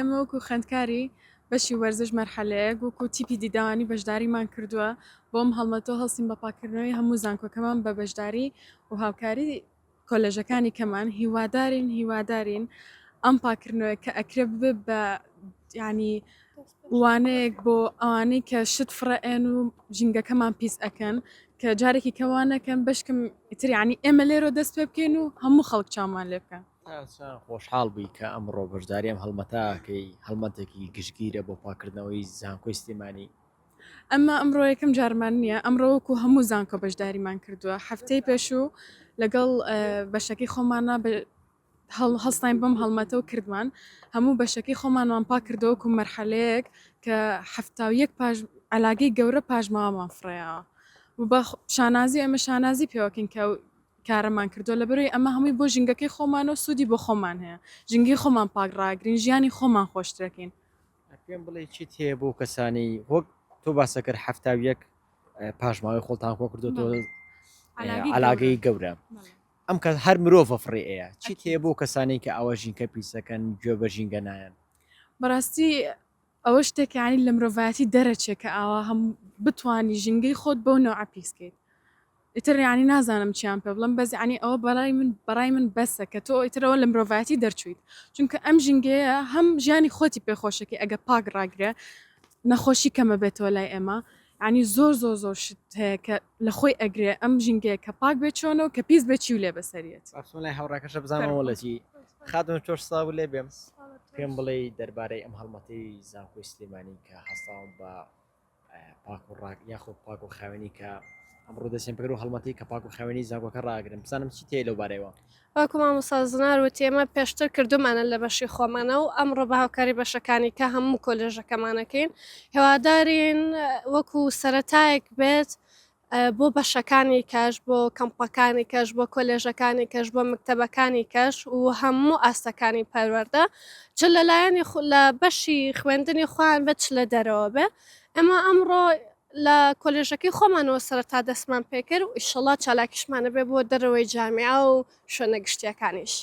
ئێمە وەکو خوێندکاری بەشی وەرزش مەرحەلەیەک وەکو تیپی دیداوانی بەشداریمان کردووە بۆم هەڵمەتۆ هەڵسین بە پاکردنەوەی هەموو زانکۆکەمان بە بەشداری و هاوکاری کۆلێژەکانی کەمان هیوادارین ئەم پاکردنەوەی کە ئەکرێ ببێت بە ینی وانەیەک بۆ ئەوانەی کە شت فڕەئێن و ژینگەکەمان پیس ئەەکەن کە جارێکی کەوانەکەن بەشکم ئیتر ینی ئێمە لێرۆ دەست پێ بکەین و هەموو خەڵک چامان لێ بکەن. خۆشحاڵ بووی کە ئەمڕۆ بەشداری ئەم هەڵمەتاکەی هەڵمەتێکی گشتگیرە بۆ پاکردنەوەی زانکۆی سلێمانی. ئەمە ئەمڕۆ یەکەم جارمان نییە، ئەمڕۆ وەکو هەموو زانکۆ بەشداریمان کردووە هەفتەی پێشوو لەگەڵ بەشەکەی خۆمانە هەڵستاین بەم هەڵمەتە و کردمان هەموو بەشەکەی خۆمانمان پاک کردەوە و مەرحەلەیەک کە هەفتاویەک علاگەی گەورە پاژماوەمان فڕێەوە و بە شانازی ئەمە شانازی پێوەکەین کە کارەمان کردو لە بەروی ئەمە هەمووی بۆ ژینگەکەی خۆمانەوە سوودی بۆ خۆمان هەیە ژینگی خۆمان پاکڕاگرین ژیانی خۆمان خۆشترەکەین. پێم بڵێ چیت هەیە بۆ کەسانی وەک تۆ باسە کرد هەفتاویەک پاژماوەی خۆتان خۆ کردو تۆ علاگەی گەورە ئەم کە هەر مرۆڤە فڕێەیە چیت هەیە بۆ کەسانی کە ئەوە ژینکە پیسەکەن گوێ بە ژینگە نایەن؟ بەڕاستی ئەوە شتێکانی لە مرۆڤایەتی دەرەچێت کە ئاوا هەم بتانی ژینگەی خۆت بەو نەوع پیسکەیت ئیتر ینی نازانم چیان پێ بڵم بەس عنی ئەوە بەڕای من بەسە کە تۆ ئیترەوە لە مرۆڤایەتی دەرچویت چونکە ئەم ژینگەیە هەم ژیانی خۆتی پێخۆشەکەی ئەگە پاک ڕاگرێ نەخۆشی کەمە بێتەوە لای ئێمە ینی زۆر شت هەیە کە لە خۆی ئەگرێ ئەم ژینگەیە کە پاک بێت چۆنەوە کە پیس بێکی و لێ بەسەریت. لای هاوڕاکەشە بزانەوەڵەتی خاتون تۆش ساو لێ بێم پێم بڵێ دەربارەی ئەم هەڵمەتەی زانکۆی سلێمانی کە هەستاون بە پاک و ڕاک یاخۆ پاک و خاوێنی کە ئەمڕۆ دەستێن پێر و هەڵمەتی کە پاک و خاوێنی زانکۆکە ڕاگرن بزانم چی تێ لەو بارەیەوە. وەکو مامۆستا وتی ئێمە پێشتر کردومانە لە بەشی خۆمانە و ئەمڕۆ بە هاوکاری بەشەکانی کە هەموو کۆلێژەکەمانەکەین هێوادارین وەکو سەرەتایەک بێت بۆ بەشەکانی کەش بۆ کەمپەکانی کەش بۆ کۆلێژەکانی کەش بۆ مکتەبەکانی کەش و هەموو ئاستەکانی پەروەەردە چ لەلایەنی لە بەشی خوێندنی خۆیان بێت چ لە دەرەوە بێ ئەمە ئەمڕۆ لە کۆلێژەکەی خۆمانەوە سەرەتا دەستمان پێکرد و ئیشەڵا چالاکیشمانە بێ بۆ دەرەوەی جامعە و شوێنە گشتیەکانیش.